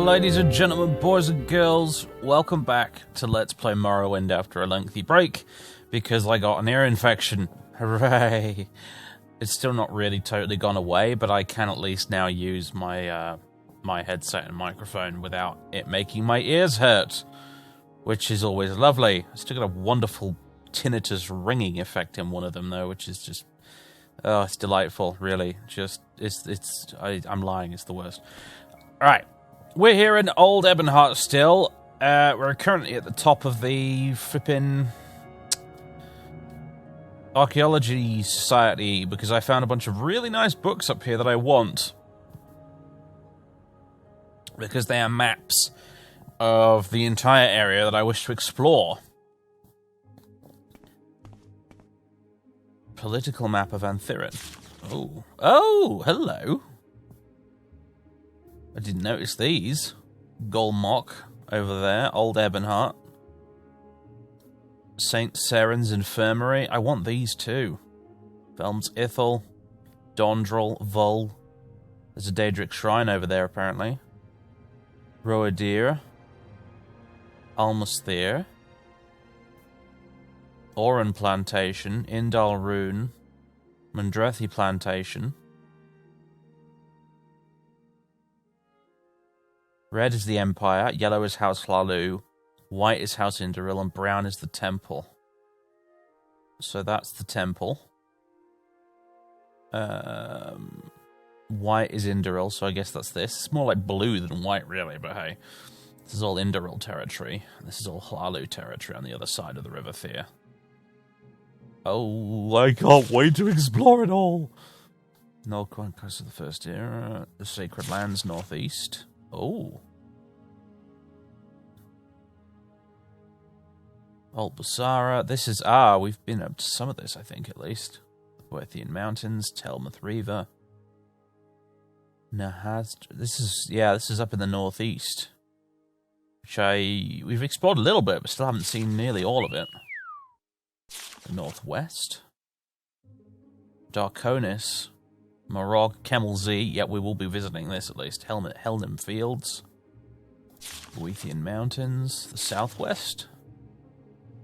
Ladies and gentlemen, boys and girls, welcome back to Let's Play Morrowind after a lengthy break, because I got an ear infection. Hooray! It's still not really totally gone away, but I can at least now use my my headset and microphone without it making my ears hurt, which is always lovely. I still got a wonderful tinnitus ringing effect in one of them, though, which is just... oh, it's delightful, really. Just, I'm lying, it's the worst. Alright, we're here in Old Ebon still. We're currently at the top of the flippin' Archaeology Society, because I found a bunch of really nice books up here that I want. Because they are maps of the entire area that I wish to explore. Political map of Faeryn. Oh. Oh, hello. I didn't notice these. Golmok over there. Old Ebonheart. St. Seren's Infirmary. I want these too. Velm's Ithel. Dondrel. Vul. There's a Daedric Shrine over there, apparently. Roedir. Almasthere. Oran Plantation. Indal Rune. Mandrethi Plantation. Red is the Empire, yellow is House Hlalu, white is House Indoril, and brown is the Temple. So that's the Temple. White is Indoril, so I guess that's this. It's more like blue than white, really, but hey. This is all Indoril territory. This is all Hlalu territory on the other side of the River Thea. Oh, I can't wait to explore it all! Null Conquest of the First Era, the Sacred Lands northeast. Oh. Old Basara. This is... ah, we've been up to some of this, I think, at least. The Boethian Mountains, Telmuth Riva. Nahaz... this is... yeah, this is up in the northeast. Which we've explored a little bit, but still haven't seen nearly all of it. The northwest. Darkonis. Morog, Kemel Z. Yeah, we will be visiting this at least. Helnham Fields. Boethian Mountains. The southwest.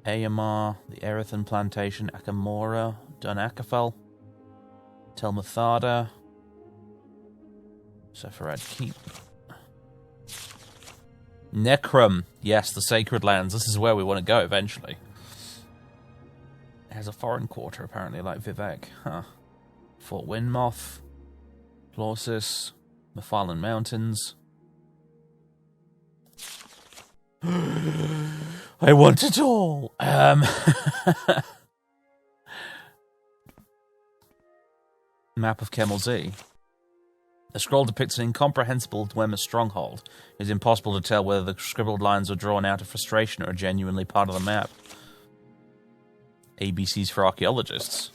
Ayamar. The Erethan Plantation. Akamora. Dunakafel. Telmathada. Sepharad Keep. Necrum. Yes, the Sacred Lands. This is where we want to go eventually. It has a foreign quarter, apparently, like Vivek. Huh. Fort Windmoth, Plausis, Mephalan Mountains. I want it all! Map of Kemel Z. The scroll depicts an incomprehensible Dwemer stronghold. It is impossible to tell whether the scribbled lines were drawn out of frustration or are genuinely part of the map. ABCs for archaeologists.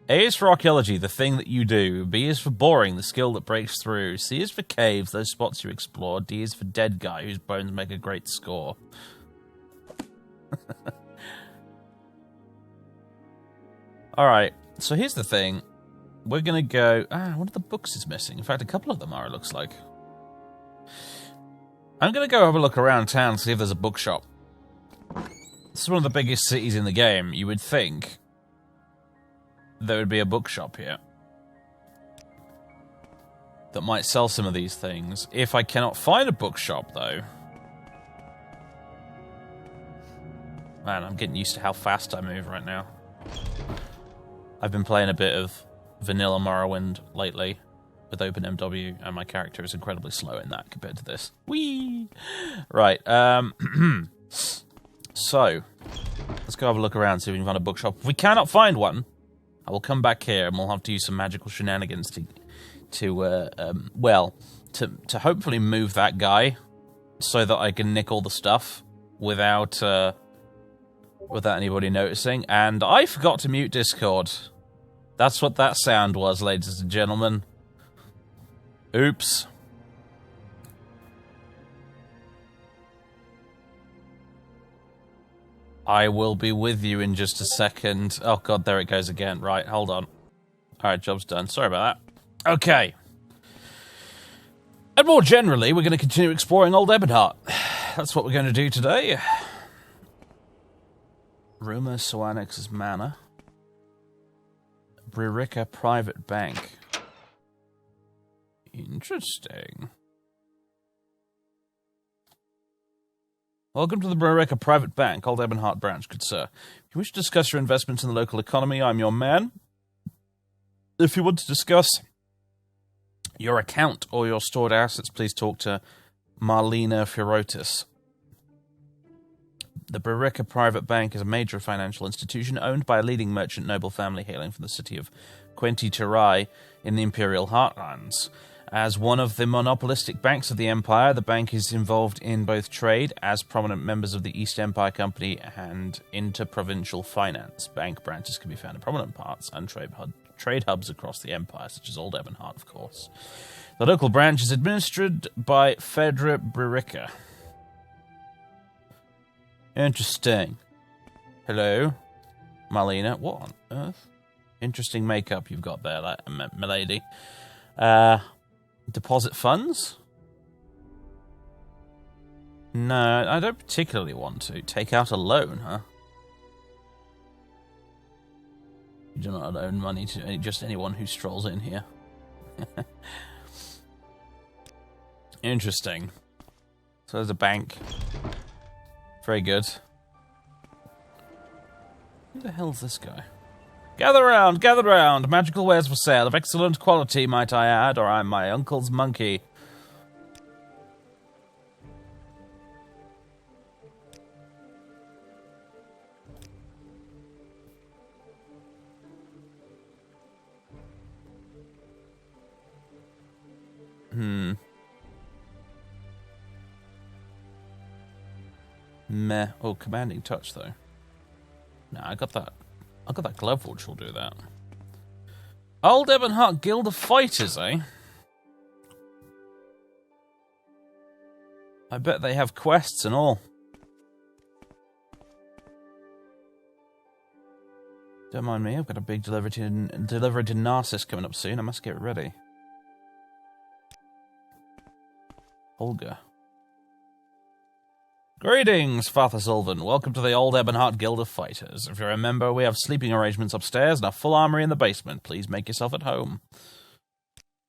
A is for archaeology, the thing that you do. B is for boring, the skill that breaks through. C is for caves, those spots you explore. D is for dead guy, whose bones make a great score. Alright, so here's the thing. We're gonna go... ah, one of the books is missing. In fact, a couple of them are, it looks like. I'm gonna go have a look around town, see if there's a bookshop. This is one of the biggest cities in the game. You would think there would be a bookshop here that might sell some of these things. If I cannot find a bookshop, though... man, I'm getting used to how fast I move right now. I've been playing a bit of vanilla Morrowind lately with OpenMW, and my character is incredibly slow in that compared to this. Whee! Right, so, let's go have a look around, see if we can find a bookshop. If we cannot find one, I will come back here and we'll have to use some magical shenanigans to hopefully move that guy so that I can nick all the stuff without anybody noticing. And I forgot to mute Discord. That's what that sound was, ladies and gentlemen. Oops. I will be with you in just a second. Oh god, there it goes again. Right, hold on. Alright, job's done. Sorry about that. Okay. And more generally, we're going to continue exploring Old Ebonheart. That's what we're going to do today. Rumour Soanix's Manor. Bririca Private Bank. Interesting. Welcome to the Bririca Private Bank, Old Ebonheart branch, good sir. If you wish to discuss your investments in the local economy, I'm your man. If you want to discuss your account or your stored assets, please talk to Marlena Firotis. The Bririca Private Bank is a major financial institution owned by a leading merchant noble family hailing from the city of Quenti Terai in the Imperial Heartlands. As one of the monopolistic banks of the Empire, the bank is involved in both trade as prominent members of the East Empire Company and interprovincial finance. Bank branches can be found in prominent parts and trade hubs across the Empire, such as Old Ebonheart, of course. The local branch is administered by Fedra Bririca. Interesting. Hello, Marlena. What on earth? Interesting makeup you've got there, milady. Deposit funds? No, I don't particularly want to. Take out a loan, huh? You do not loan money to just anyone who strolls in here. Interesting. So there's a bank. Very good. Who the hell's this guy? Gather round, gather round. Magical wares for sale, of excellent quality, might I add, or I'm my uncle's monkey. Meh. Oh, commanding touch, though. No, I got that glove which will do that. Old Ebonheart Guild of Fighters, eh? I bet they have quests and all. Don't mind me, I've got a big delivery to Narcissus coming up soon. I must get ready. Olga. Greetings, Father Sylvan. Welcome to the Old Ebonheart Guild of Fighters. If you're a member, we have sleeping arrangements upstairs and a full armory in the basement. Please make yourself at home.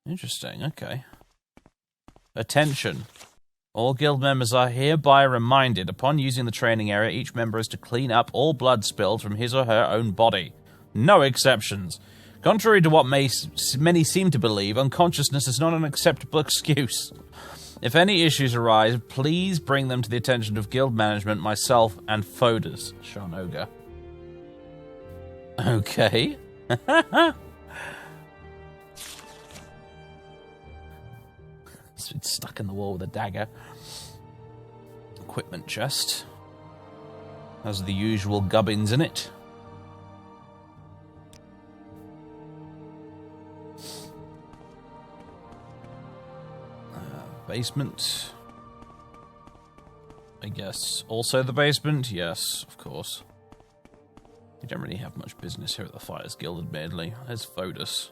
Interesting, okay. Attention. All guild members are hereby reminded, upon using the training area, each member is to clean up all blood spilled from his or her own body. No exceptions. Contrary to what many seem to believe, unconsciousness is not an acceptable excuse. If any issues arise, please bring them to the attention of guild management, myself, and Fodas. Sharnoga. Okay. It's stuck in the wall with a dagger. Equipment chest. Has the usual gubbins in it. Basement. I guess also the basement? Yes, of course. We don't really have much business here at the Fighters Guild, admittedly. There's Fodas.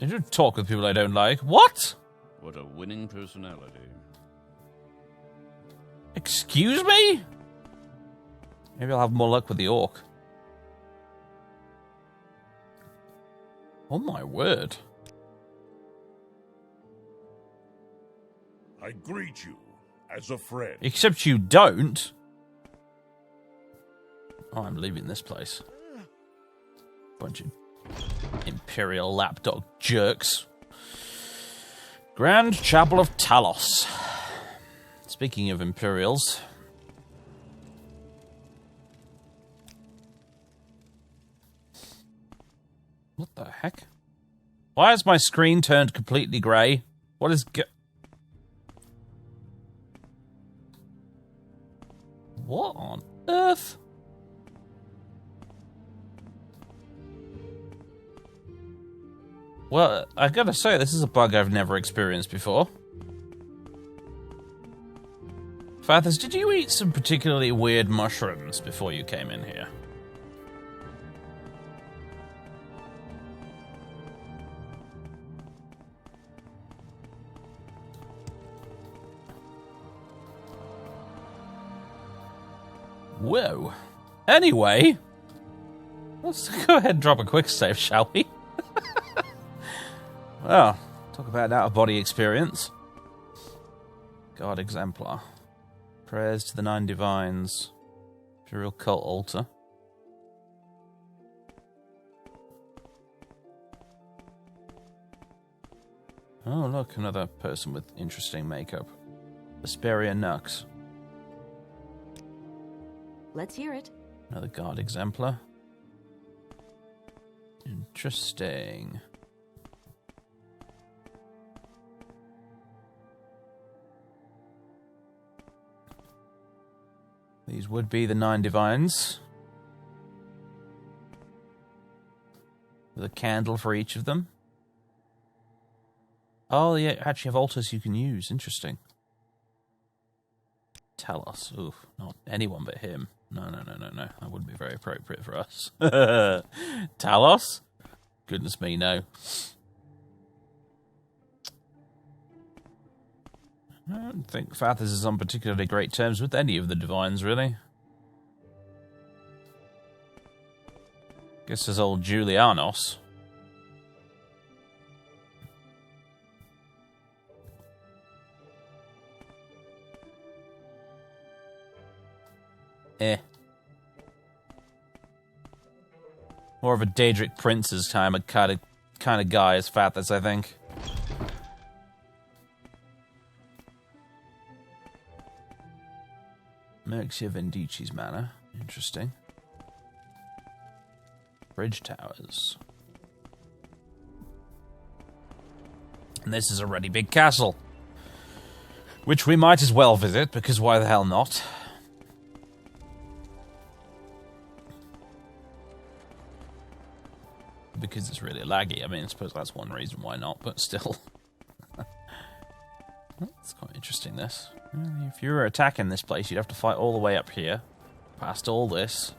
I don't talk with people I don't like. What? What a winning personality. Excuse me? Maybe I'll have more luck with the orc. Oh my word. I greet you as a friend. Except you don't. Oh, I'm leaving this place. Bunch of Imperial lapdog jerks. Grand Chapel of Talos. Speaking of Imperials. What the heck? Why has my screen turned completely grey? What is... What on earth? Well, I gotta say, this is a bug I've never experienced before. Fathers, did you eat some particularly weird mushrooms before you came in here? Whoa. Anyway, let's go ahead and drop a quick save, shall we? Well, talk about out-of-body experience. God Exemplar. Prayers to the 9 Divines. Imperial Cult Altar. Oh, look, another person with interesting makeup. Vesperia Nux. Let's hear it. Another Guard Exemplar. Interesting. These would be the 9 Divines. With a candle for each of them. Oh, yeah, actually have altars you can use. Interesting. Talos. Oof, not anyone but him. No. That wouldn't be very appropriate for us. Talos? Goodness me, no. I don't think Fathers is on particularly great terms with any of the Divines, really. Guess there's old Julianos. More of a Daedric Prince's kind of guy as Fathers, I think. Merxia Vendici's Manor. Interesting. Bridge Towers. And this is a really big castle. Which we might as well visit, because why the hell not? Because it's really laggy. I mean, I suppose that's one reason why not, but still. That's quite interesting, this. If you were attacking this place, you'd have to fight all the way up here, past all this.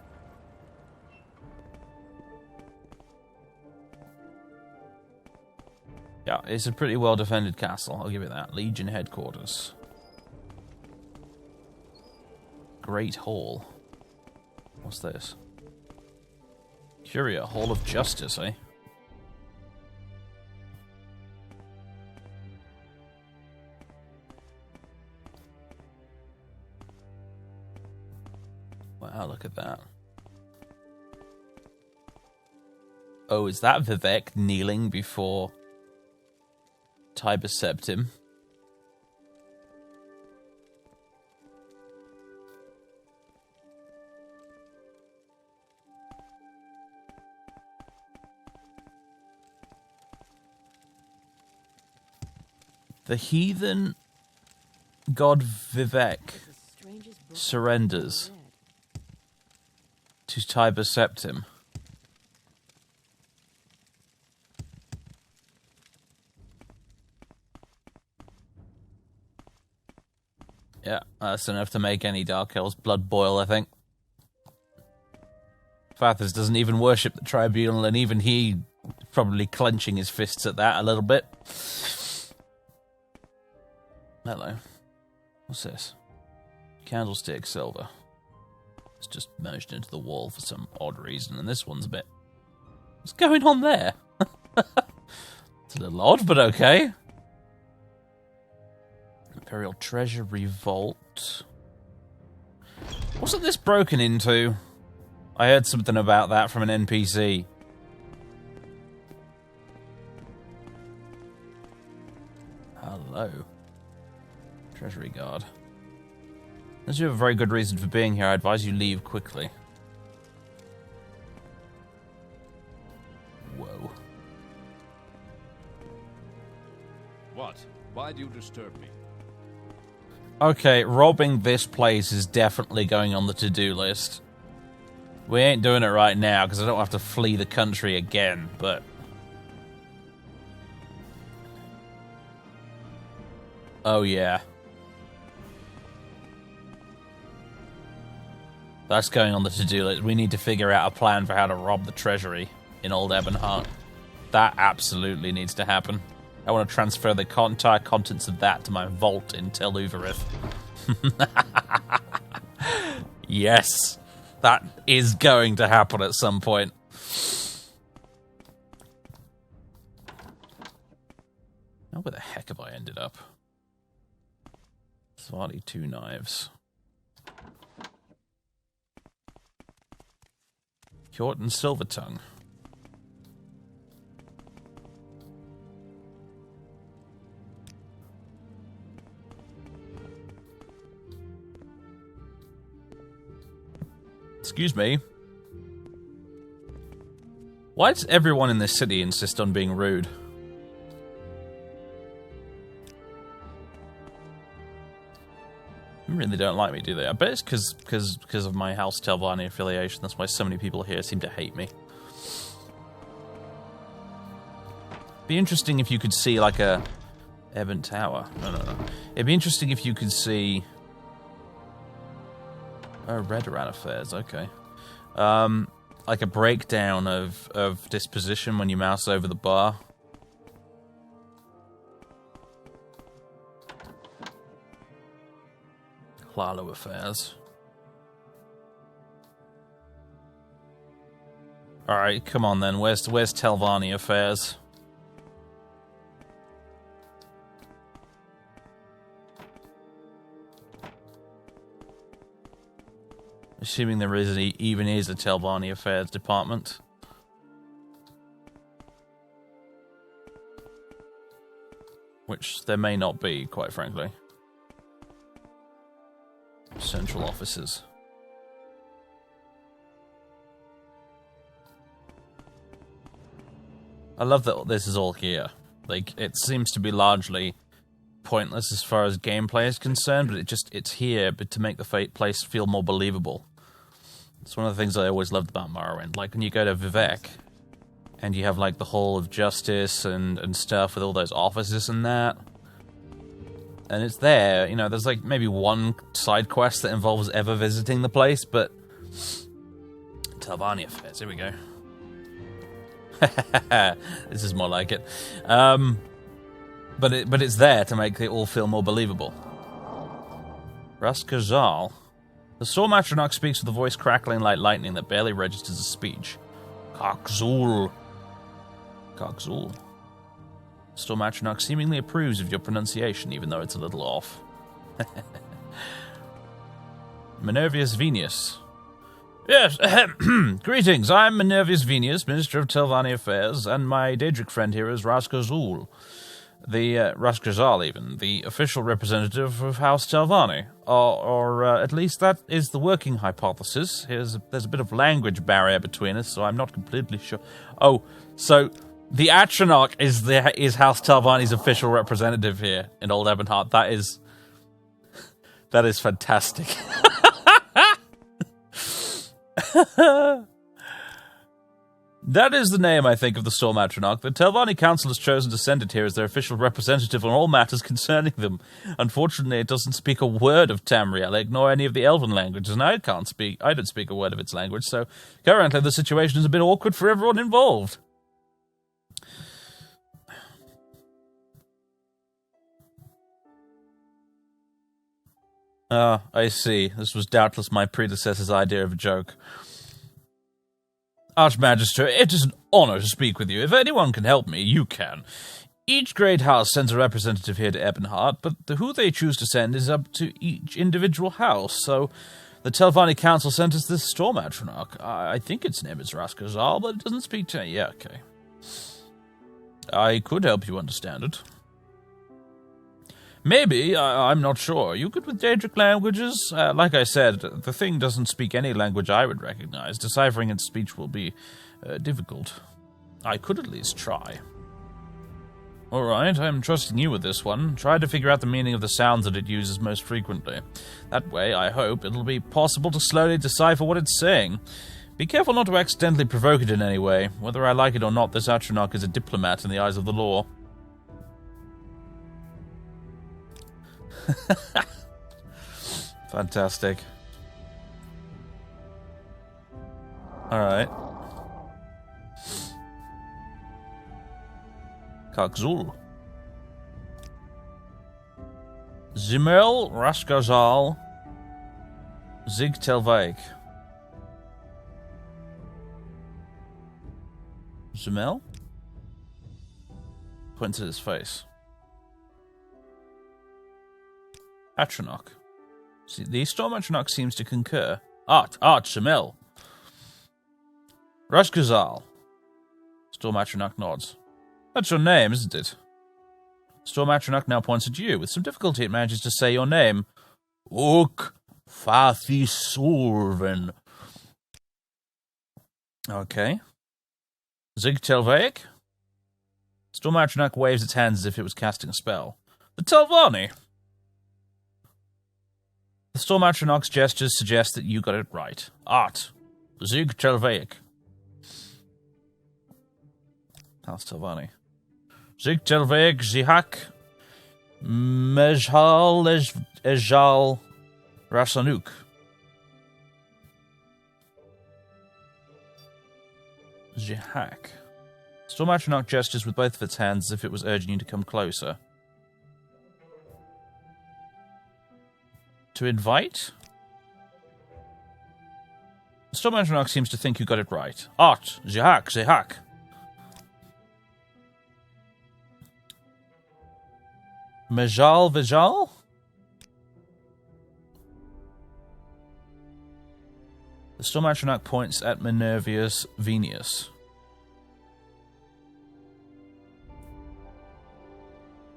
Yeah, it's a pretty well-defended castle, I'll give it that. Legion headquarters. Great Hall. What's this? Curia, Hall of Justice, eh? Wow, look at that. Oh, is that Vivek kneeling before Tiber Septim? The heathen god Vivek surrenders to Tiber Septim. Yeah, that's enough to make any Dark Elves blood boil, I think. Fathers doesn't even worship the tribunal, and even he probably clenching his fists at that a little bit. Hello. What's this? Candlestick silver. It's just merged into the wall for some odd reason, and this one's a bit... What's going on there? It's a little odd, but okay. Imperial Treasury Vault. Wasn't this broken into? I heard something about that from an NPC. Hello. Treasury Guard. Unless you have a very good reason for being here, I advise you leave quickly. Whoa. What? Why do you disturb me? Okay, robbing this place is definitely going on the to-do list. We ain't doing it right now, because I don't have to flee the country again, but... Oh, yeah. That's going on the to-do list. We need to figure out a plan for how to rob the treasury in Old Ebonheart. That absolutely needs to happen. I want to transfer the entire contents of that to my vault in Tel Uvirith. Yes, that is going to happen at some point. Now where the heck have I ended up? Swati 2 knives. Kjort and Silvertongue. Excuse me. Why does everyone in this city insist on being rude? They really don't like me, do they? I bet it's because of my House Telvanni affiliation. That's why so many people here seem to hate me. Be interesting if you could see like a Ebon Tower. No. It'd be interesting if you could see. Oh, Redoran affairs. Okay. Like a breakdown of disposition when you mouse over the bar. Lalo affairs. Alright, come on then. Where's Telvanni affairs? Assuming there even is a Telvanni affairs department. Which there may not be, quite frankly. Central offices. I love that this is all here. Like, it seems to be largely pointless as far as gameplay is concerned, but it's here but to make the place feel more believable. It's one of the things I always loved about Morrowind. Like, when you go to Vivek, and you have, like, the Hall of Justice and stuff with all those offices and that. And it's there, you know, there's, like, maybe one side quest that involves ever visiting the place, but... Telvanni affairs, here we go. This is more like it. But it's there to make it all feel more believable. Raskazal. The Storm Atronach speaks with a voice crackling like lightning that barely registers a speech. Kakzul. Storm Atronach seemingly approves of your pronunciation, even though it's a little off. Minervius Venius. Yes, greetings, I'm Minervius Venius, Minister of Telvanni Affairs, and my Daedric friend here is Raskazul. Raskazal, even, the official representative of House Telvanni. Or at least that is the working hypothesis. There's a bit of language barrier between us, so I'm not completely sure. Oh, so the Atronach is House Telvanni's official representative here in Old Ebonheart. That is fantastic. That is the name, I think, of the Storm Atronach. The Telvanni Council has chosen to send it here as their official representative on all matters concerning them. Unfortunately, it doesn't speak a word of Tamriel, nor any of the Elven languages, and I don't speak a word of its language, so currently the situation is a bit awkward for everyone involved. I see. This was doubtless my predecessor's idea of a joke. Archmagister, it is an honor to speak with you. If anyone can help me, you can. Each great house sends a representative here to Ebonheart, but who they choose to send is up to each individual house, so the Telvanni Council sent us this Storm Atronach. I think its name is Raskazal, but it doesn't speak to... Yeah, okay. I could help you understand it. Maybe, I'm not sure. You good with Daedric languages? Like I said, the thing doesn't speak any language I would recognize. Deciphering its speech will be difficult. I could at least try. Alright, I'm trusting you with this one. Try to figure out the meaning of the sounds that it uses most frequently. That way, I hope, it'll be possible to slowly decipher what it's saying. Be careful not to accidentally provoke it in any way. Whether I like it or not, this Atronach is a diplomat in the eyes of the law. Fantastic. Alright. Kakzul. Zimel Raskazal. Zig Telvaik. Jamel? Points at his face. Atronach. See, the Storm Atronach seems to concur. Art, Jamel. Rashgazal. Storm Atronach nods. That's your name, isn't it? Storm Atronach now points at you. With some difficulty, it manages to say your name. Uk Fathi Sorven. Okay. Zig Telvaik? Storm Atronach waves its hands as if it was casting a spell. The Telvanni! The Storm Atronach's gestures suggest that you got it right. Art. Zig Telvaik. How's Telvanni? Zig Telvaik, Zihak, Mejhal, Ejal, Rasanuk. Zihak. Storm Atronach gestures with both of its hands as if it was urging you to come closer. To invite? The Storm Atronach seems to think you got it right. Art, Zihak. Mejal Vijal? The Storm Atronach points at Minervius Venius.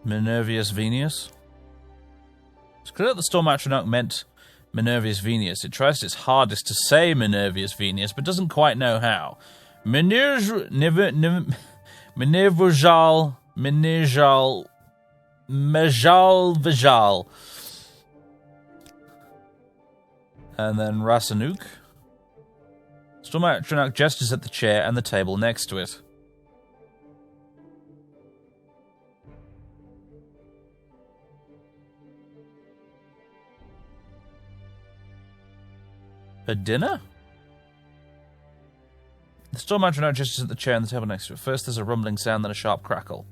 Minervius Venius? It's clear that the Storm Atronach meant Minervius Venius. It tries its hardest to say Minervius Venius, but doesn't quite know how. Minervujal, Mejal Vijal. And then Rasanuk. Storm Atronach gestures at the chair and the table next to it. A dinner? The Storm Atronach gestures at the chair and the table next to it. First there's a rumbling sound, then a sharp crackle.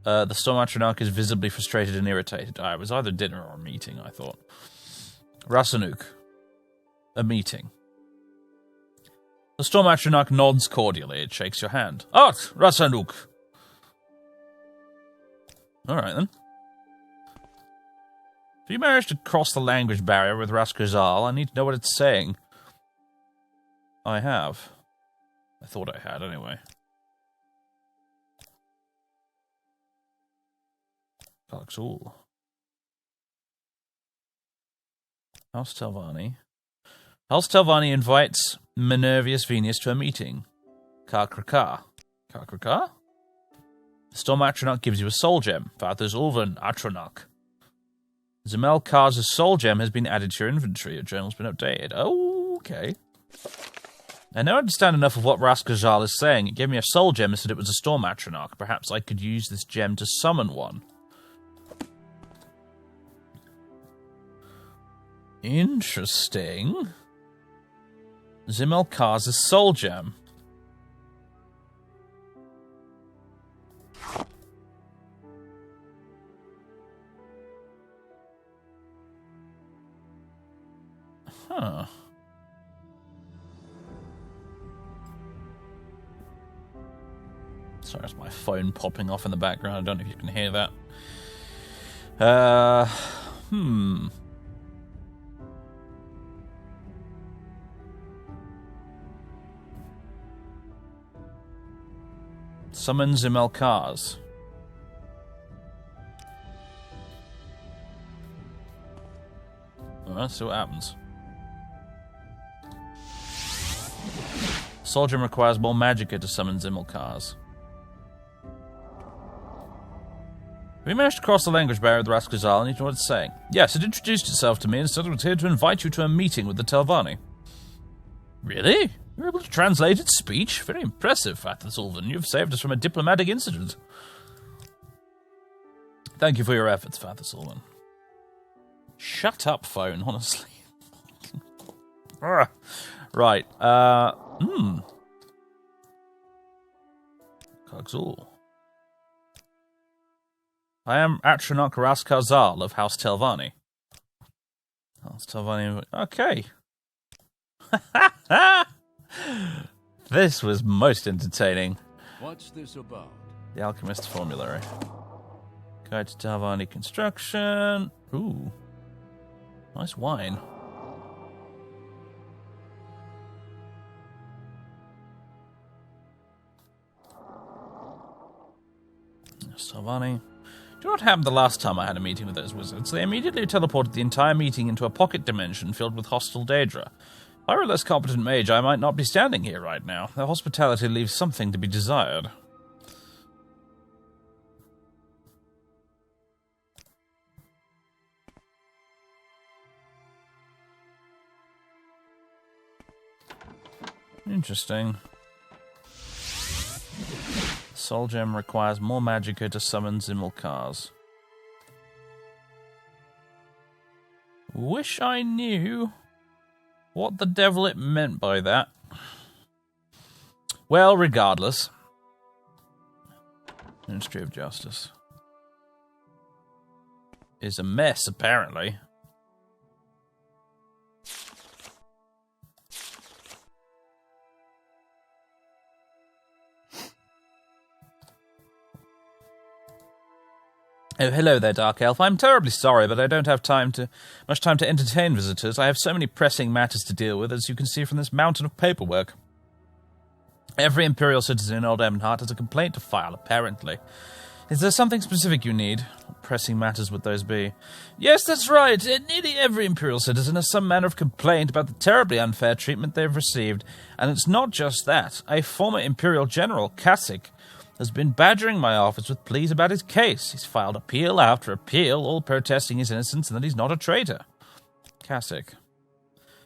The Storm Atronach is visibly frustrated and irritated. It was either dinner or a meeting, I thought. Rasanuk. A meeting. The Storm Atronach nods cordially. It shakes your hand. Art, Rasanuk. Alright then. If you manage to cross the language barrier with Raskazal, I need to know what it's saying. I have. I thought I had, anyway. Galaxul. House Telvanni. House Telvanni invites Minervius Venius to a meeting. Karkraka. Karkraka? The Storm Atronach gives you a soul gem. Father's Ulvan Atronach. Zemel Karz's soul gem has been added to your inventory. Your journal's been updated. Oh, okay. I now understand enough of what Raskazal is saying. It gave me a soul gem and said it was a Storm Atronach. Perhaps I could use this gem to summon one. Interesting. Zemel Karz's soul gem. Huh. Sorry, it's my phone popping off in the background. I don't know if you can hear that. Summon Zemel Karz. Let's see what happens. Soul gem requires more magicka to summon Zemel Karz. We managed to cross the language barrier with Raskazal and you know what it's saying. Yes, it introduced itself to me and said it was here to invite you to a meeting with the Telvanni. Really? You were able to translate its speech? Very impressive, Fathersulvan. You've saved us from a diplomatic incident. Thank you for your efforts, Fathersulvan. Shut up, phone, honestly. Right, Kogzul. I am Atronach Raskazal of House Telvanni. That's Tavani. Okay. This was most entertaining. What's this about? The Alchemist Formulary. Guide to Tavani construction. Ooh. Nice wine. Tavani. Do you know what happened the last time I had a meeting with those wizards? They immediately teleported the entire meeting into a pocket dimension filled with hostile Daedra. If I were a less competent mage, I might not be standing here right now. Their hospitality leaves something to be desired. Interesting. Soul Gem requires more magicka to summon Zimmelcars. Wish I knew what the devil it meant by that. Well, regardless. Ministry of Justice is a mess, apparently. Oh, hello there, Dark Elf. I'm terribly sorry, but I don't have much time to entertain visitors. I have so many pressing matters to deal with, as you can see from this mountain of paperwork. Every Imperial citizen in Old Ebonheart has a complaint to file, apparently. Is there something specific you need? What pressing matters would those be? Yes, that's right. Nearly every Imperial citizen has some manner of complaint about the terribly unfair treatment they've received. And it's not just that. A former Imperial General, Kasich, has been badgering my office with pleas about his case. He's filed appeal after appeal, all protesting his innocence and that he's not a traitor. Kasich.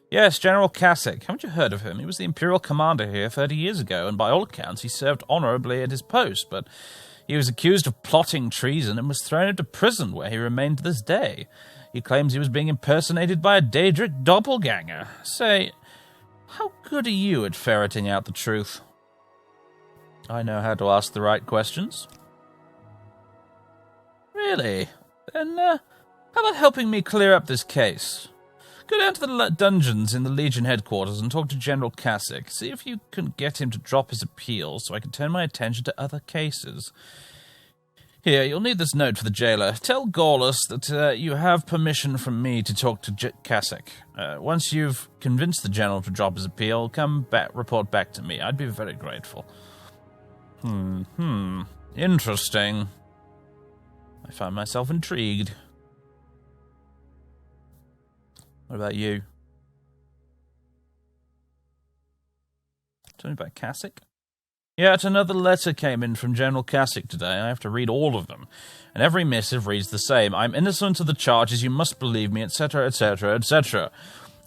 Yes, General Kasich. Haven't you heard of him? He was the Imperial commander here 30 years ago, and by all accounts he served honourably at his post, but he was accused of plotting treason and was thrown into prison, where he remained to this day. He claims he was being impersonated by a Daedric doppelganger. Say, how good are you at ferreting out the truth? I know how to ask the right questions. Really? Then, how about helping me clear up this case? Go down to the dungeons in the Legion headquarters and talk to General Kasich. See if you can get him to drop his appeal so I can turn my attention to other cases. Here, you'll need this note for the jailer. Tell Gorlas that you have permission from me to talk to Kasich. Once you've convinced the General to drop his appeal, report back to me. I'd be very grateful. Interesting. I find myself intrigued. What about you? Tell me about Kasich? Yet another letter came in from General Kasich today. I have to read all of them. And every missive reads the same. I'm innocent of the charges, you must believe me, etc., etc., etc.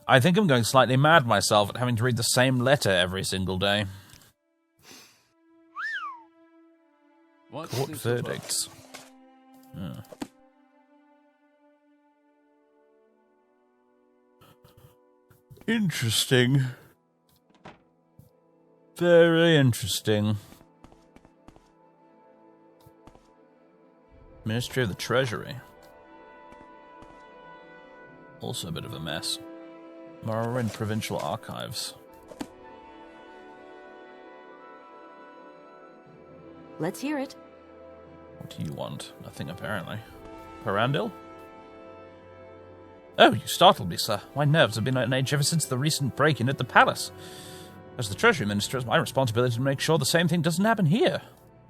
I think I'm going slightly mad myself at having to read the same letter every single day. What's Court this verdicts. Interesting. Very interesting. Ministry of the Treasury. Also a bit of a mess. Morrowind Provincial Archives. Let's hear it. What do you want? Nothing, apparently. Perandil? Oh, you startled me, sir. My nerves have been on edge ever since the recent break-in at the palace. As the Treasury Minister, it's my responsibility to make sure the same thing doesn't happen here.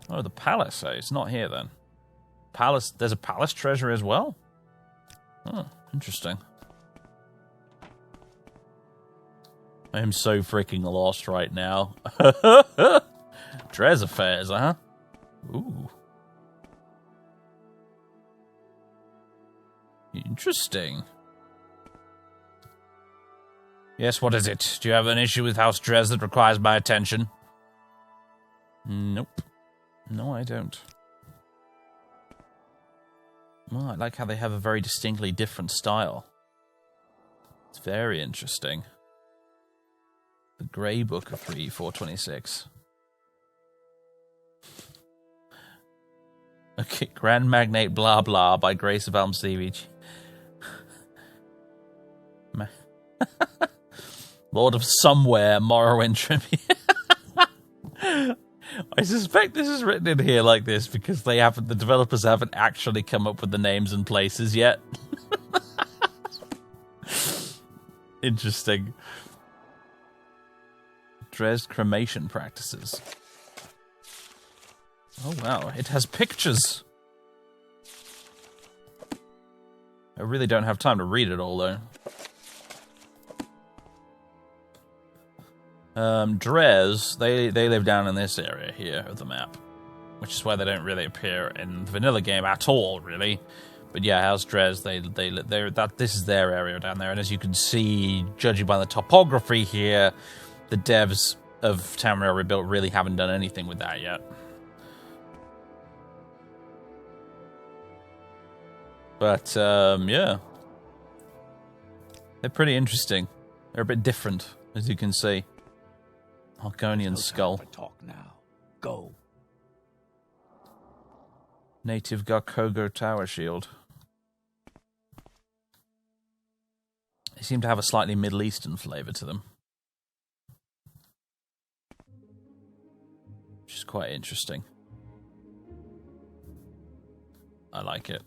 Oh, the palace, eh? It's not here, then. Palace? There's a palace treasury as well? Oh, interesting. I am so freaking lost right now. Drez affairs, huh? Ooh. Interesting. Yes, what is it? Do you have an issue with House Drez that requires my attention? Nope. No, I don't. Well, I like how they have a very distinctly different style. It's very interesting. The Grey Book of 426. Okay, Grand Magnate blah blah by Grace of Elm Siege. Lord of Somewhere, Morrowind Tribute. I suspect this is written in here like this because the developers haven't actually come up with the names and places yet. Interesting. Dresd cremation practices. Oh wow, it has pictures. I really don't have time to read it all though. Dres, they live down in this area here of the map, which is why they don't really appear in the vanilla game at all, really. But yeah, House Dres, this is their area down there, and as you can see, judging by the topography here, the devs of Tamriel Rebuilt really haven't done anything with that yet. But yeah, they're pretty interesting. They're a bit different, as you can see. Argonian skull. Talk now. Go. Native Garkogo Tower shield. They seem to have a slightly Middle Eastern flavour to them, which is quite interesting. I like it.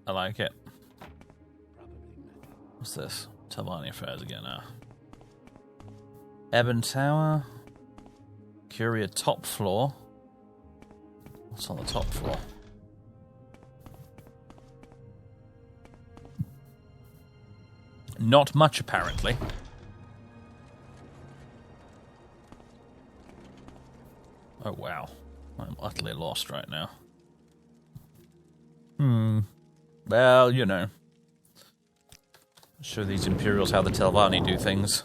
I like it. What's this? Telvanni Affairs again now. Ebon Tower. Curia top floor. What's on the top floor? Not much, apparently. Oh, wow. I'm utterly lost right now. Well, you know. Show these Imperials how the Telvanni do things.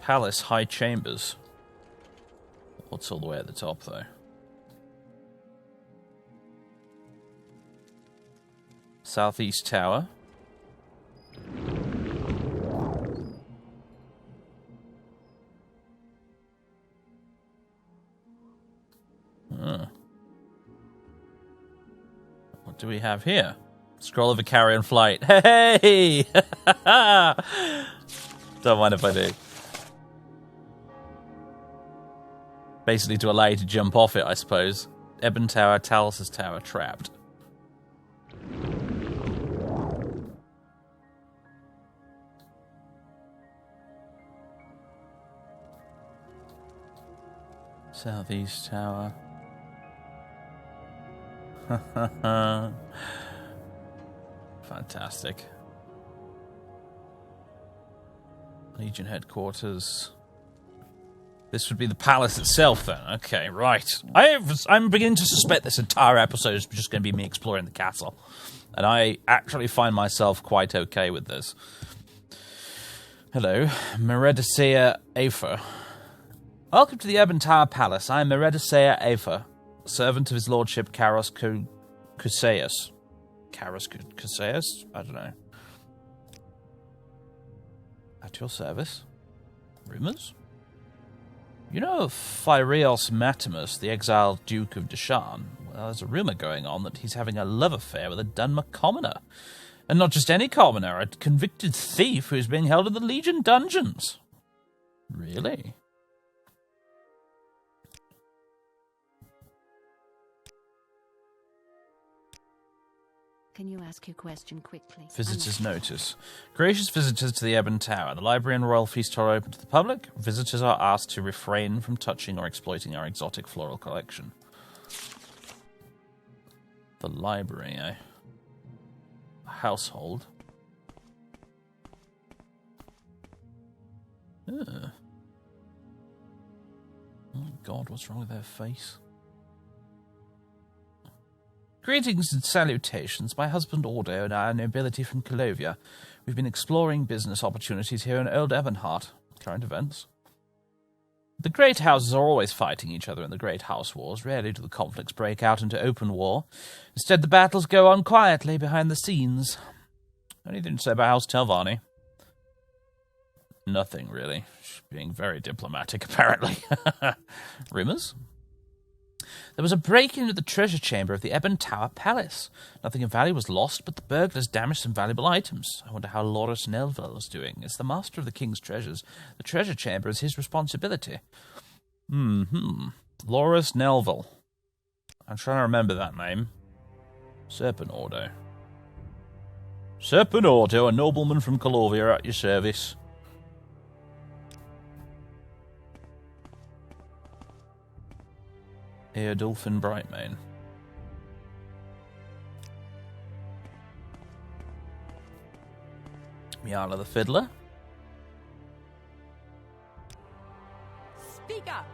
Palace High Chambers. What's all the way at the top, though? Southeast Tower. What do we have here? Scroll of a Carrion Flight. Hey! Don't mind if I do. Basically to allow you to jump off it, I suppose. Ebon Tower, Talos Tower, trapped. Southeast Tower. Fantastic. Legion headquarters. This would be the palace itself, then. Okay, right. I'm beginning to suspect this entire episode is just going to be me exploring the castle. And I actually find myself quite okay with this. Hello, Meredicea Afer. Welcome to the Ebon Tower Palace. I am Meredicea Afer, servant of his lordship Karos Kuseus. Karos Kuseus? I don't know. At your service. Rumors? You know of Phyreos Matimus, the exiled Duke of Deshan? Well, there's a rumor going on that he's having a love affair with a Dunmer commoner. And not just any commoner, a convicted thief who's being held in the Legion dungeons. Really? Can you ask your question quickly? Visitors notice. Gracious visitors to the Ebon Tower. The library and royal feast are open to the public. Visitors are asked to refrain from touching or exploiting our exotic floral collection. The library, eh? Household. Ugh. Oh my god, what's wrong with their face? Greetings and salutations. My husband Ordo and I are nobility from Colovia. We've been exploring business opportunities here in Old Ebonheart. Current events. The great houses are always fighting each other in the great house wars. Rarely do the conflicts break out into open war. Instead, the battles go on quietly behind the scenes. Anything to say about House Telvanni? Nothing, really. She's being very diplomatic, apparently. Rumors? There was a break into the treasure chamber of the Ebon Tower Palace. Nothing of value was lost, but the burglars damaged some valuable items. I wonder how Loris Nelville is doing. As the master of the king's treasures, the treasure chamber is his responsibility. Loris Nelville. I'm trying to remember that name. Serpent Ordo. Serpent Ordo, a nobleman from Colovia at your service. Eodulfin Brightmane. Miala the Fiddler. Speak up.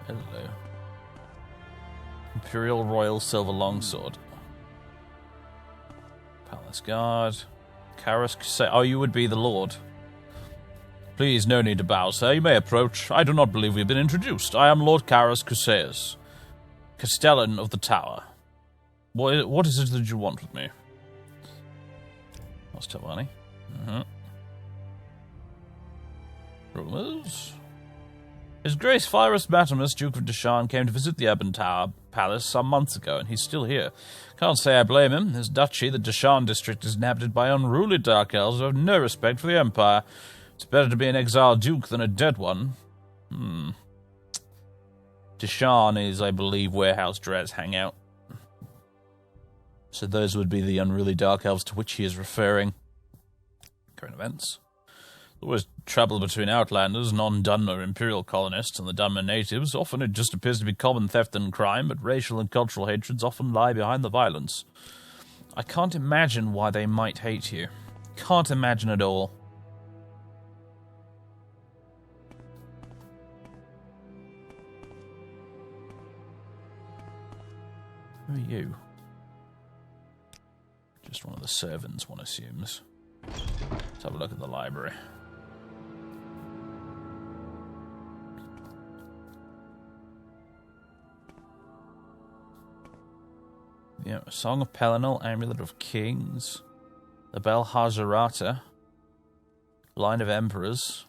Hello. Imperial Royal Silver Longsword. Palace Guard. Karas. Oh, you would be the Lord. Please, no need to bow, sir. You may approach. I do not believe we have been introduced. I am Lord Karas Cuseus, Castellan of the Tower. What is it that you want with me? Must have money. Rumors? His Grace Phyrus Matimus, Duke of Deshan, came to visit the Ebon Tower Palace some months ago, and he's still here. Can't say I blame him. His duchy, the Deshan district, is inhabited by unruly dark elves who have no respect for the Empire. It's better to be an exiled duke than a dead one. Deshan is, I believe, where House Dres hang out. So those would be the unruly dark elves to which he is referring. Current events. There was trouble between Outlanders, non-Dunmer Imperial colonists, and the Dunmer natives. Often it just appears to be common theft and crime, but racial and cultural hatreds often lie behind the violence. I can't imagine why they might hate you. Can't imagine at all. Who are you? Just one of the servants, one assumes. Let's have a look at the library. Yeah, Song of Pelinal, Amulet of Kings, the Bel Hazarata, Line of Emperors.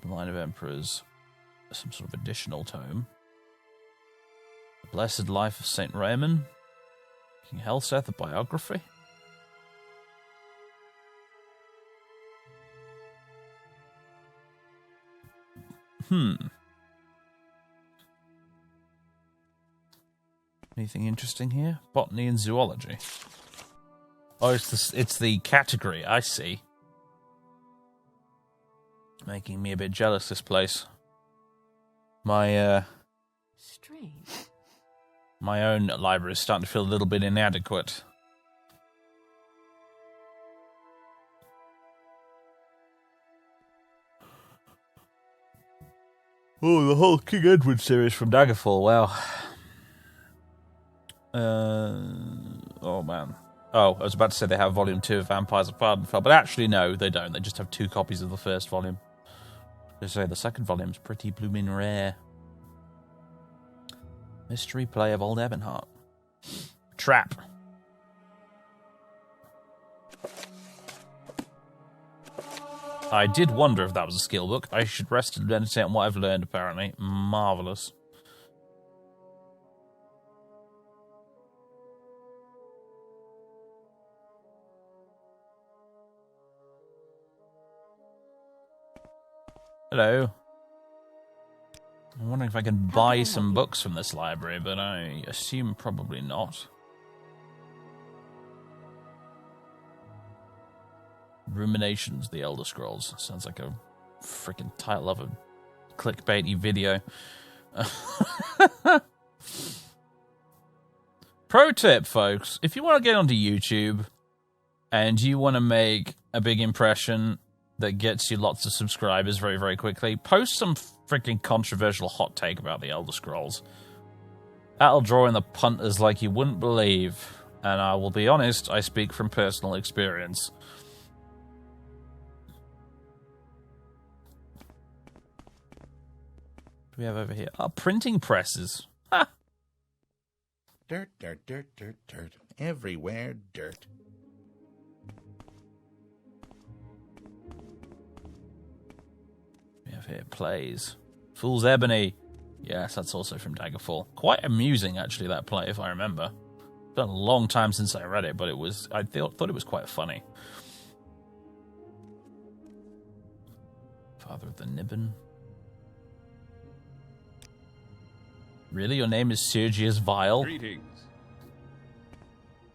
The Line of Emperors, some sort of additional tome. The Blessed Life of Saint Raymond, King Helseth, a biography. Anything interesting here? Botany and zoology. Oh, it's the category, I see. Making me a bit jealous, this place. Strange. My own library is starting to feel a little bit inadequate. Oh, the whole King Edward series from Daggerfall, wow. Oh, man. Oh, I was about to say they have Volume 2 of Vampires of Ardenfell, but actually, no, they don't. They just have 2 copies of the first volume. They say the second volume's pretty blooming rare. Mystery play of Old Ebonheart. Trap. I did wonder if that was a skill book. I should rest and meditate on what I've learned, apparently. Marvellous. Hello. I'm wondering if I can buy some books from this library, but I assume probably not. Ruminations, The Elder Scrolls. Sounds like a freaking title of a clickbaity video. Pro tip, folks. If you want to get onto YouTube and you want to make a big impression that gets you lots of subscribers very, very quickly, post some freaking controversial hot take about the Elder Scrolls. That'll draw in the punters like you wouldn't believe. And I will be honest, I speak from personal experience. What do we have over here? Oh, printing presses. Ha! Dirt, dirt, dirt, dirt, dirt. Everywhere, dirt. We have here plays. Fool's Ebony. Yes, that's also from Daggerfall. Quite amusing, actually, that play, if I remember. It's been a long time since I read it, but I thought it was quite funny. Father of the Nibbin. Really? Your name is Sergius Vile? Greetings.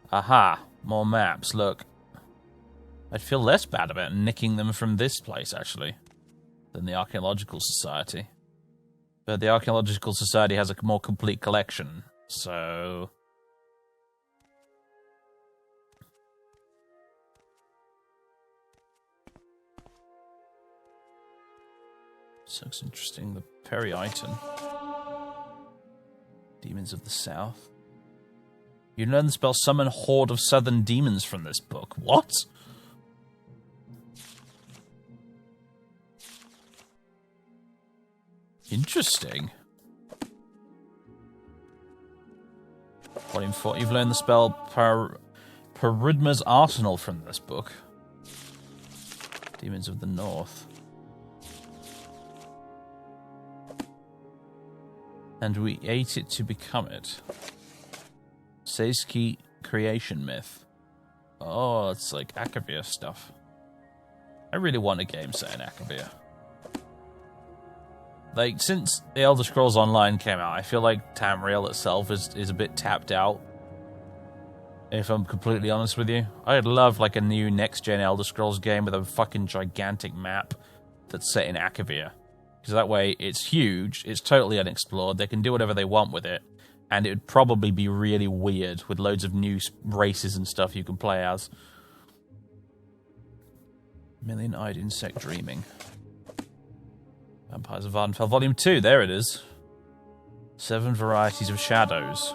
Aha, more maps, look. I'd feel less bad about nicking them from this place, actually, than the Archaeological Society. But the Archaeological Society has a more complete collection, so... So it's interesting, the Periiton. Demons of the South. You learn the spell Summon Horde of Southern Demons from this book. What? Interesting. Volume 4. You've learned the spell Parudma's Arsenal from this book. Demons of the North. And we ate it to become it. Seiski Creation Myth. Oh, it's like Akavir stuff. I really want a game set in Akavir. Like, since the Elder Scrolls Online came out, I feel like Tamriel itself is a bit tapped out. If I'm completely honest with you. I'd love, like, a new next-gen Elder Scrolls game with a fucking gigantic map that's set in Akavir. Because that way, it's huge, it's totally unexplored, they can do whatever they want with it, and it would probably be really weird with loads of new races and stuff you can play as. Million-Eyed Insect Dreaming. Vampires of Vardenfell, Volume 2, there it is. 7 Varieties of Shadows.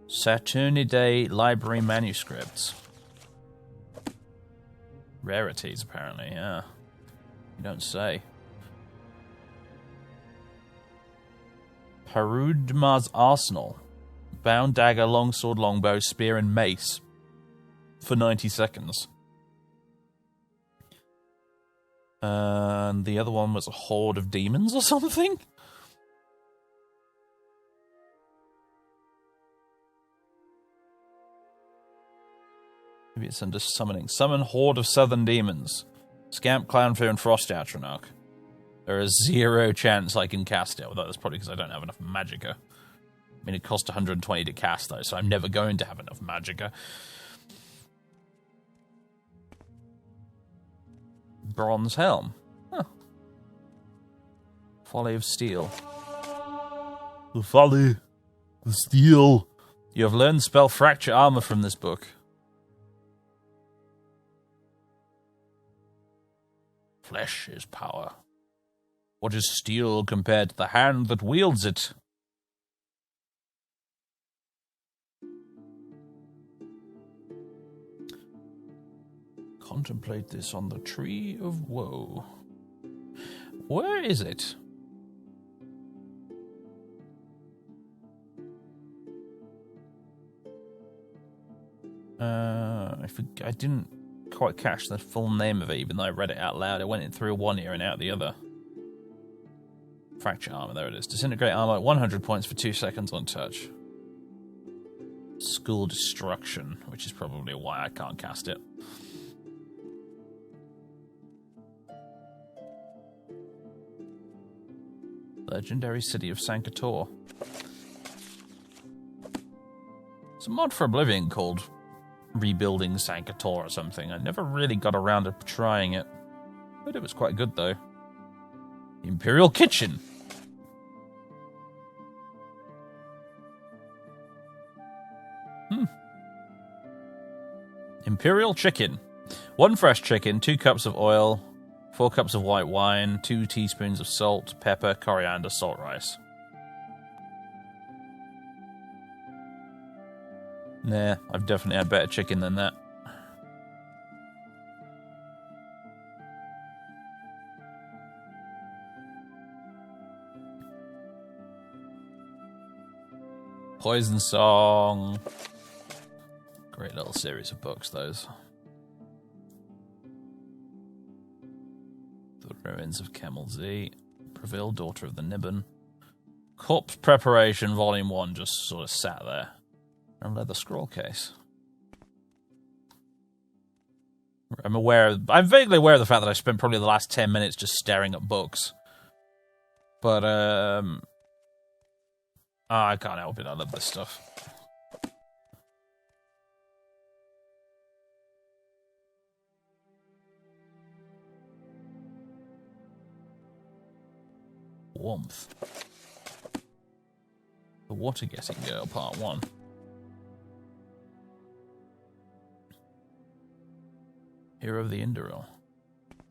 Saturnidae Library Manuscripts. Rarities, apparently, yeah. You don't say. Parudma's Arsenal. Bound dagger, longsword, longbow, spear, and mace. For 90 seconds. And the other one was a horde of demons or something? Maybe it's under summoning. Summon horde of southern demons. Scamp, Clownfear, and Frost Atronach. There is 0 chance I can cast it, although that's probably because I don't have enough magicka. I mean, it cost 120 to cast, though, so I'm never going to have enough magicka. Bronze Helm. Huh. Folly of Steel. The Folly of Steel. You have learned the spell Fracture Armor from this book. Flesh is power. What is steel compared to the hand that wields it? Contemplate this on the Tree of Woe. Where is it? I didn't quite catch the full name of it, even though I read it out loud. It went in through one ear and out the other. Fracture Armor, there it is. Disintegrate Armor at 100 points for 2 seconds on touch. School Destruction, which is probably why I can't cast it. Legendary City of Sankator. It's a mod for Oblivion called Rebuilding Sankator or something. I never really got around to trying it. But it was quite good, though. Imperial Kitchen. Imperial Chicken. 1 fresh chicken, 2 cups of oil, 4 cups of white wine, 2 teaspoons of salt, pepper, coriander, salt rice. Nah, I've definitely had better chicken than that. Poison Song. Great little series of books, those. The Ruins of Kemel Z. Reveal, Daughter of the Nibbon. Corpse Preparation, Volume 1, just sort of sat there. And leather scroll case. I'm vaguely aware of the fact that I spent probably the last 10 minutes just staring at books. But, I can't help it, I love this stuff. Warmth. The Water Getting Girl, Part 1. Hero of the Indoril.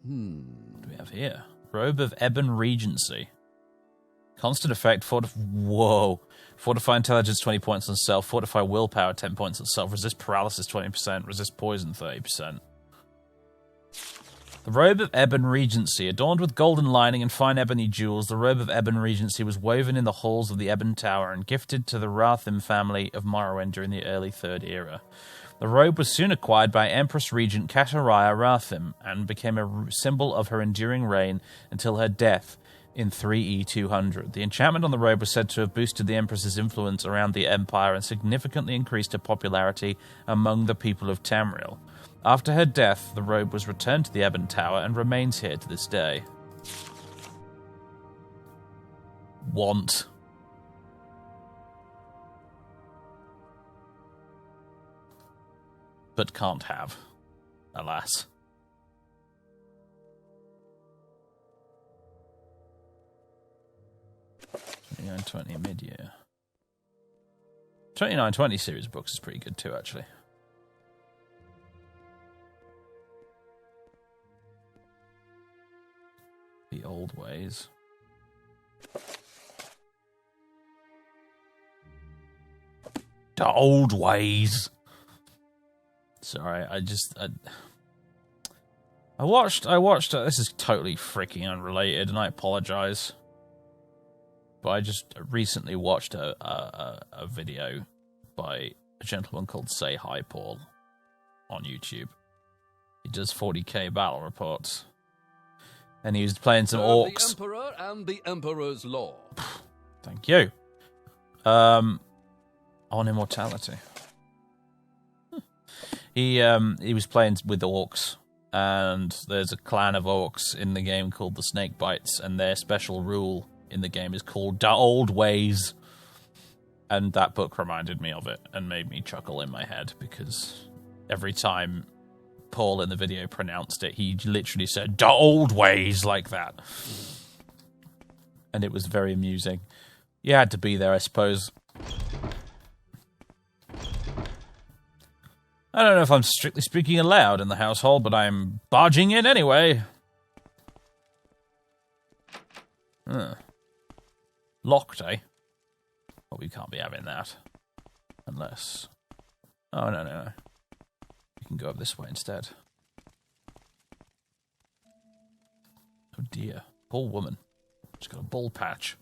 What do we have here? Robe of Ebon Regency. Constant effect, Fortify intelligence 20 points on self, fortify willpower 10 points on self, resist paralysis 20%, resist poison 30%. The Robe of Ebon Regency. Adorned with golden lining and fine ebony jewels, the Robe of Ebon Regency was woven in the halls of the Ebon Tower and gifted to the Rathim family of Morrowind during the early Third Era. The robe was soon acquired by Empress Regent Kataraya Rathim and became a symbol of her enduring reign until her death in 3E200. The enchantment on the robe was said to have boosted the Empress's influence around the Empire and significantly increased her popularity among the people of Tamriel. After her death, the robe was returned to the Ebon Tower and remains here to this day. Want. But can't have. Alas. $29.20 mid-year. 29.20 series of books is pretty good too, actually. The Old Ways. The Old Ways. Sorry, I watched, this is totally freaking unrelated, and I apologize. But I just recently watched a video by a gentleman called Say Hi Paul on YouTube. He does 40k battle reports. And he was playing some orcs. The Emperor and the Emperor's law. Thank you. On immortality. He was playing with orcs, and there's a clan of orcs in the game called the Snakebites, and their special rule in the game is called the Old Ways. And that book reminded me of it and made me chuckle in my head, because every time Paul in the video pronounced it, he literally said the Old Ways like that. And it was very amusing. You had to be there, I suppose. I don't know if I'm strictly speaking aloud in the household, but I'm barging in anyway. Locked, eh? Well, we can't be having that. Unless... Oh, no. We can go up this way instead. Oh dear. Poor woman. She's got a bald patch.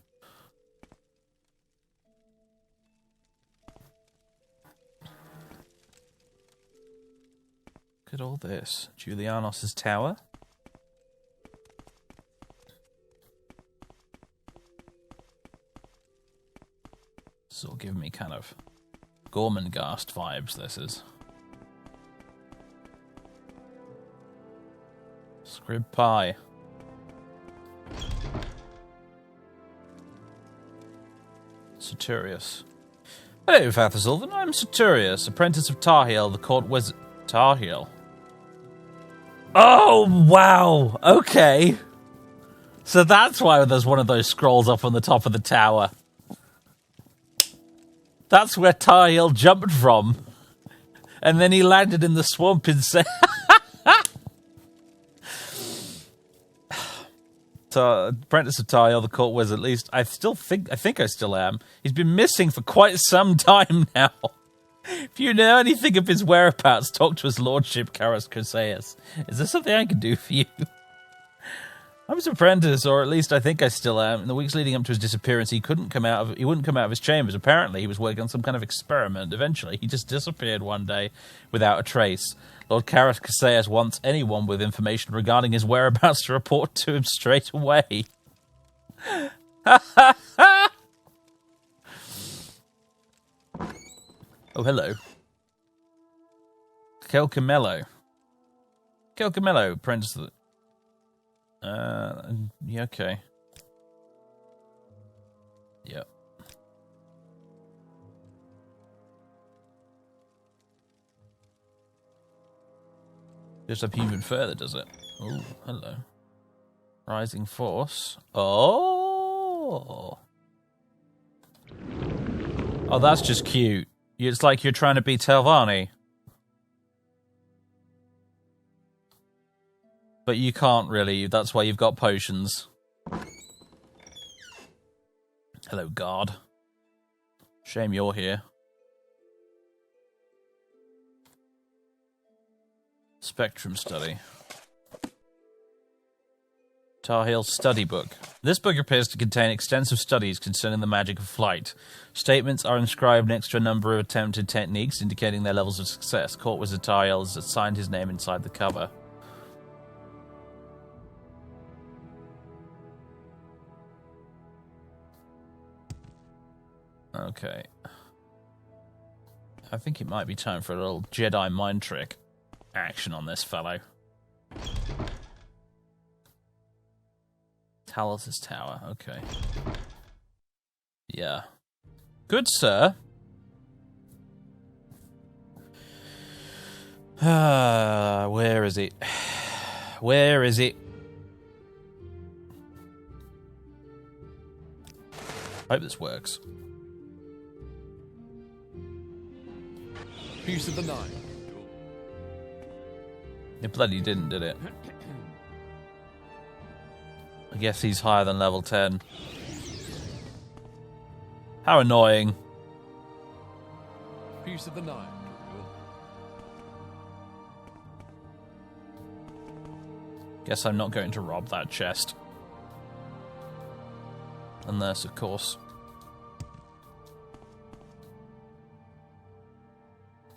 Look at all this. Julianos' tower. This is all giving me kind of Gormenghast vibes, this is. Scrib Pie. Saturius. Hello, Father Sylvan. I'm Saturius, apprentice of Tarhiel, the court wizard. Tarhiel. Oh, wow. Okay. So that's why there's one of those scrolls up on the top of the tower. That's where Tarhiel jumped from. And then he landed in the swamp in Apprentice of Tarhiel, the court wizard, at least. I think I still am. He's been missing for quite some time now. If you know anything of his whereabouts, talk to his lordship, Karas Chrysaeus. Is there something I can do for you? I was apprentice, or at least I think I still am. In the weeks leading up to his disappearance, he wouldn't come out of his chambers. Apparently, he was working on some kind of experiment. Eventually, he just disappeared one day without a trace. Lord Karas Chrysaeus wants anyone with information regarding his whereabouts to report to him straight away. Oh, hello. Kel Camello. Kel Camello, Prince. Yeah, okay. Yep. Goes up even further, does it? Oh, hello. Rising Force. Oh! Oh, that's just cute. It's like you're trying to be Telvanni. But you can't really. That's why you've got potions. Hello, guard. Shame you're here. Spectrum Study. Tarheel's Study Book. This book appears to contain extensive studies concerning the magic of flight. Statements are inscribed next to a number of attempted techniques indicating their levels of success. Court Wizard Tarheel has signed his name inside the cover. Okay. I think it might be time for a little Jedi mind trick action on this fellow. Talos Tower, okay. Yeah. Good, sir. Where is it? Where is it? Hope this works. Piece of the nine. It bloody didn't, did it? I guess he's higher than level 10. How annoying. Piece of the nine. Guess I'm not going to rob that chest. Unless, of course,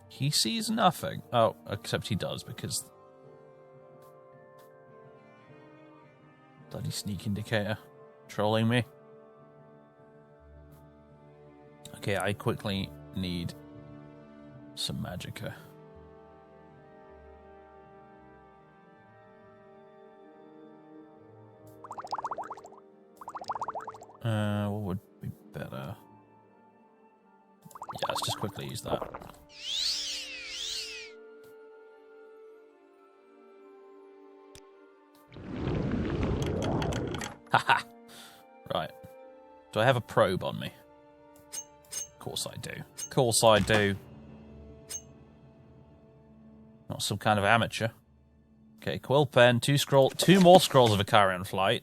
he sees nothing. Oh, except he does, because bloody sneak indicator trolling me. Okay, I quickly need some magicka. What would be better? Yeah, let's just quickly use that. Haha! Right. Do I have a probe on me? Of course I do. Of course I do. Not some kind of amateur. Okay, quill pen, two more scrolls of Icarian flight.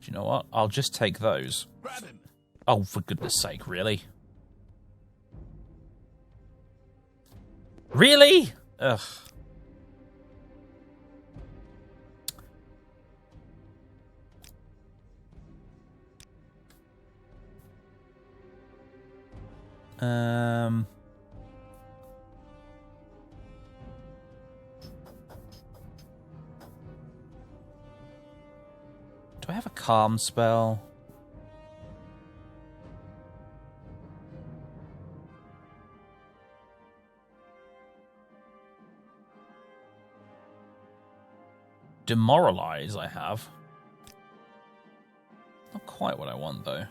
Do you know what? I'll just take those. Grab him. Oh, for goodness sake, really? Really? Ugh. Do I have a calm spell? Demoralize, I have. Not quite what I want, though.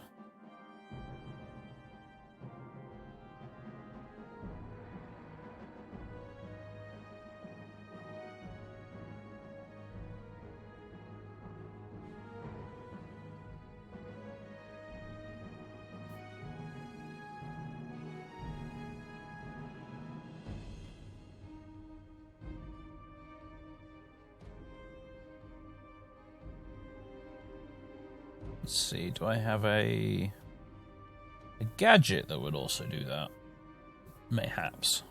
Let's see, do I have a gadget that would also do that? Mayhaps.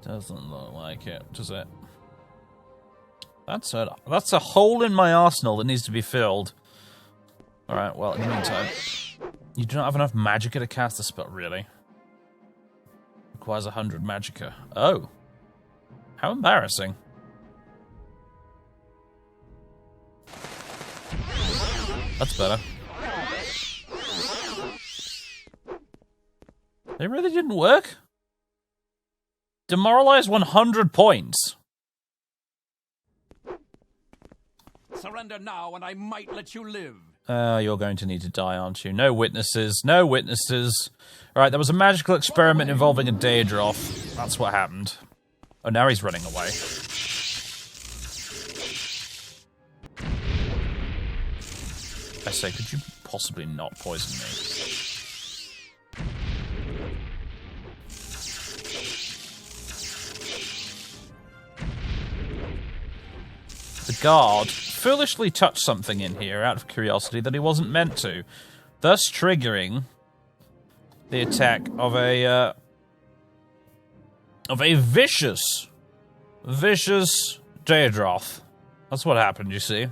Doesn't look like it, does it? That's a hole in my arsenal that needs to be filled. Alright, well, in the meantime, you do not have enough magicka to cast the spell, really. Requires 100 magicka. Oh. How embarrassing. That's better. They really didn't work? Demoralize 100 points. Surrender now, and I might let you live. You're going to need to die, aren't you? No witnesses. No witnesses. Alright, there was a magical experiment involving a Daedroth. That's what happened. Oh, now he's running away. I say, could you possibly not poison me? The guard foolishly touched something in here out of curiosity that he wasn't meant to, thus triggering the attack of a vicious Daedroth. That's what happened, you see.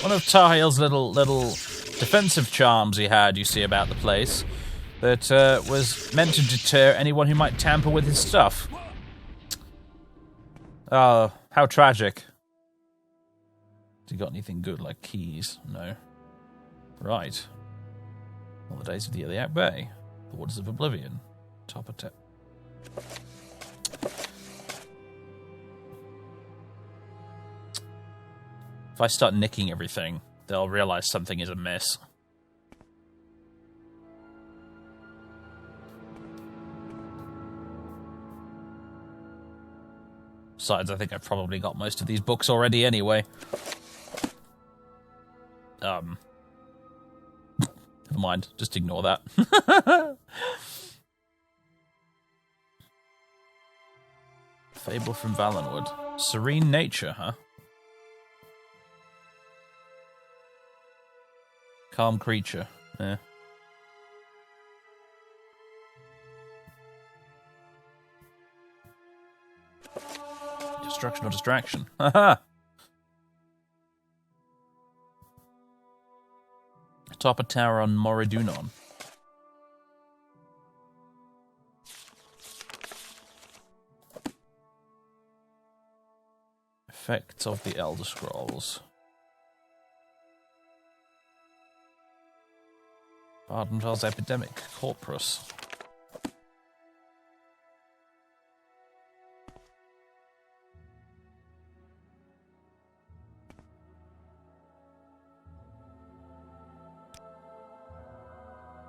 One of Tahil's little defensive charms he had, you see, about the place, that was meant to deter anyone who might tamper with his stuff. Oh, how tragic. Has he got anything good, like keys? No. Right. All the days of the Iliac Bay. The Waters of Oblivion. Top of tip. If I start nicking everything, they'll realize something is amiss. Besides, I think I've probably got most of these books already anyway. Never mind, just ignore that. Fable from Valenwood. Serene nature, huh? Calm creature. Yeah. Destruction or distraction. Haha! Top a tower on Morrowind. Effects of the Elder Scrolls. Ardenfel's Epidemic Corpus.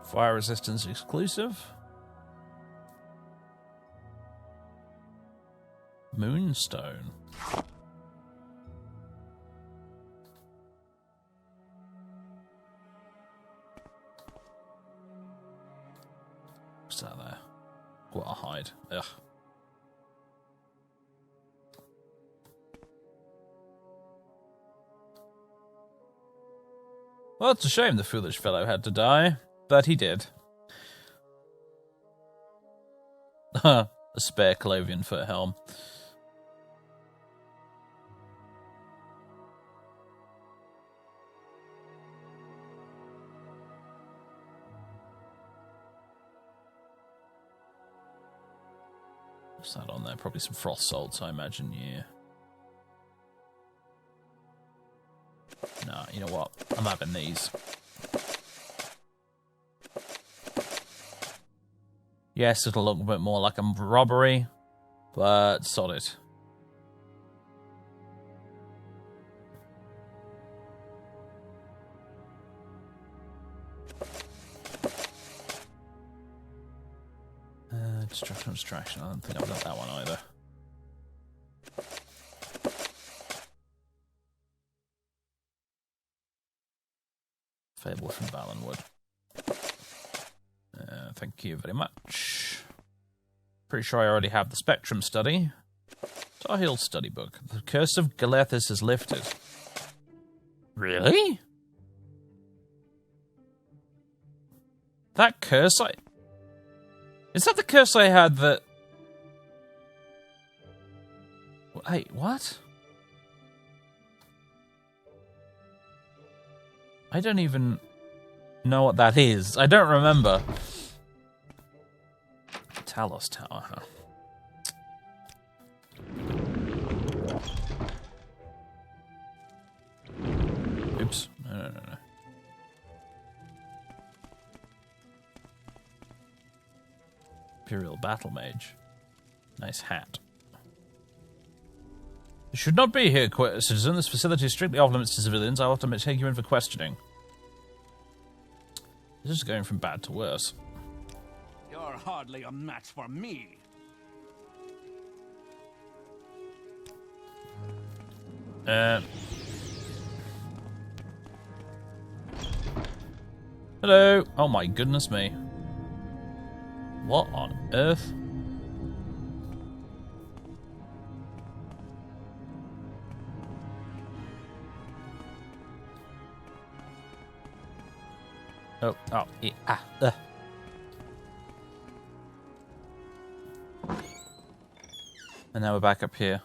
Fire resistance exclusive. Moonstone. What's that there? What a hide. Ugh. Well, it's a shame the foolish fellow had to die, but he did. A spare Clovian foot helm. What's that on there? Probably some frost salts, I imagine, yeah. Nah, you know what? I'm having these. Yes, it'll look a bit more like a robbery, but sod it. Distraction. I don't think I've got that one either. Fable from Valenwood. Thank you very much. Pretty sure I already have the Spectrum study. Tahil study book. The curse of Galethus is lifted. Really? That curse Is that the curse I had that... Wait, what? I don't even know what that is. I don't remember. Talos Tower, huh? Oops. No. Imperial Battle Mage. Nice hat. You should not be here, citizen. This facility is strictly off limits to civilians. I'll have to take you in for questioning. This is going from bad to worse. You're hardly a match for me. Hello. Oh my goodness me. What on earth? And now we're back up here.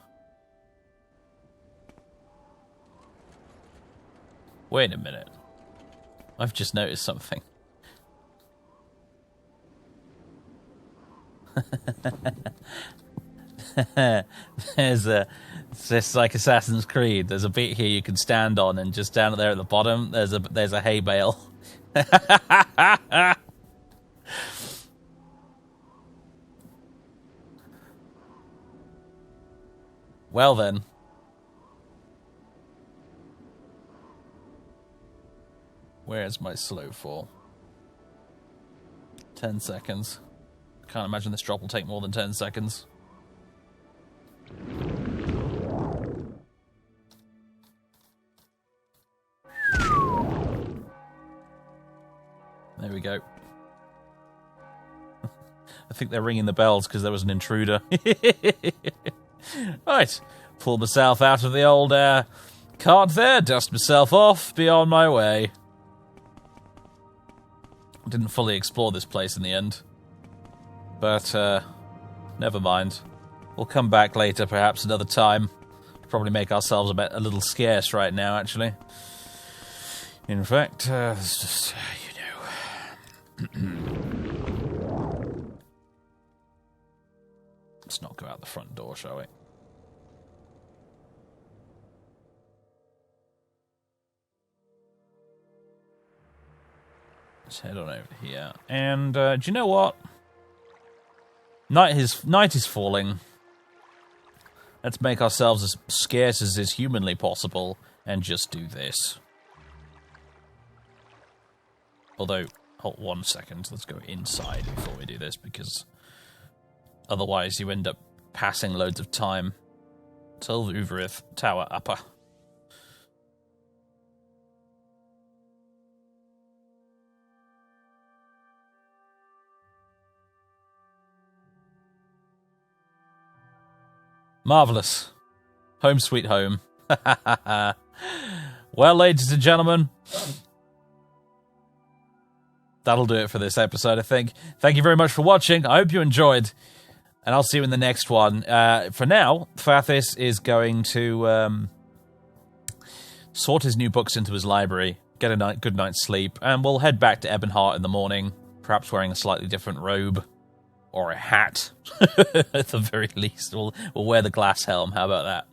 Wait a minute. I've just noticed something. It's just like Assassin's Creed. There's a bit here you can stand on, and just down there at the bottom, there's a hay bale. Well then. Where's my slow fall? 10 seconds. Can't imagine this drop will take more than 10 seconds. There we go. I think they're ringing the bells because there was an intruder. Right. Pull myself out of the old cart there, dust myself off, be on my way. Didn't fully explore this place in the end. But, never mind. We'll come back later, perhaps another time. Probably make ourselves a little scarce right now, actually. In fact, it's just, Let's not go out the front door, shall we? Let's head on over here. And, do you know what? Night is falling. Let's make ourselves as scarce as is humanly possible and just do this. Although, hold 1 second, let's go inside before we do this, because otherwise you end up passing loads of time. Till Uvirith, Tower Upper. Marvellous. Home sweet home. Well, ladies and gentlemen, that'll do it for this episode, I think. Thank you very much for watching. I hope you enjoyed, and I'll see you in the next one. For now, Fathis is going to sort his new books into his library, get a good night's sleep, and we'll head back to Ebon in the morning, perhaps wearing a slightly different robe. Or a hat, at the very least. We'll wear the glass helm. How about that?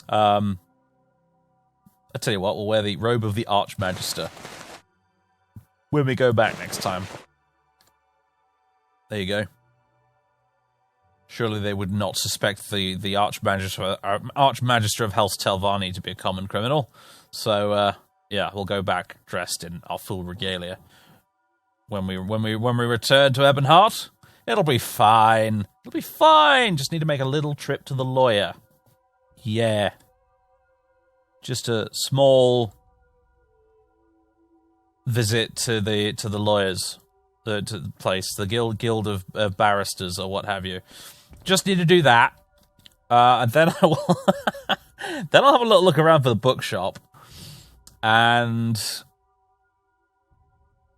I tell you what, we'll wear the robe of the Archmagister when we go back next time. There you go. Surely they would not suspect the Archmagister of Hel's Telvanni to be a common criminal. So yeah, we'll go back dressed in our full regalia when we return to Ebon. It'll be fine. It'll be fine. Just need to make a little trip to the lawyer. Yeah. Just a small visit to the lawyers, to the place, the guild of barristers or what have you. Just need to do that, And then I will... then I'll have a little look around for the bookshop. And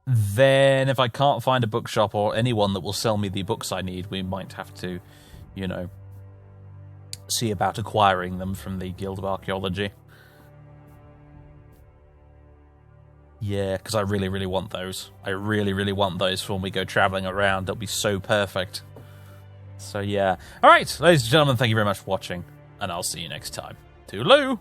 then if I can't find a bookshop or anyone that will sell me the books I need, we might have to, you know, see about acquiring them from the Guild of Archaeology. Yeah, because I really, really want those. I really, really want those for when we go traveling around. They'll be so perfect. So, yeah. All right, ladies and gentlemen, thank you very much for watching, and I'll see you next time. Toodaloo!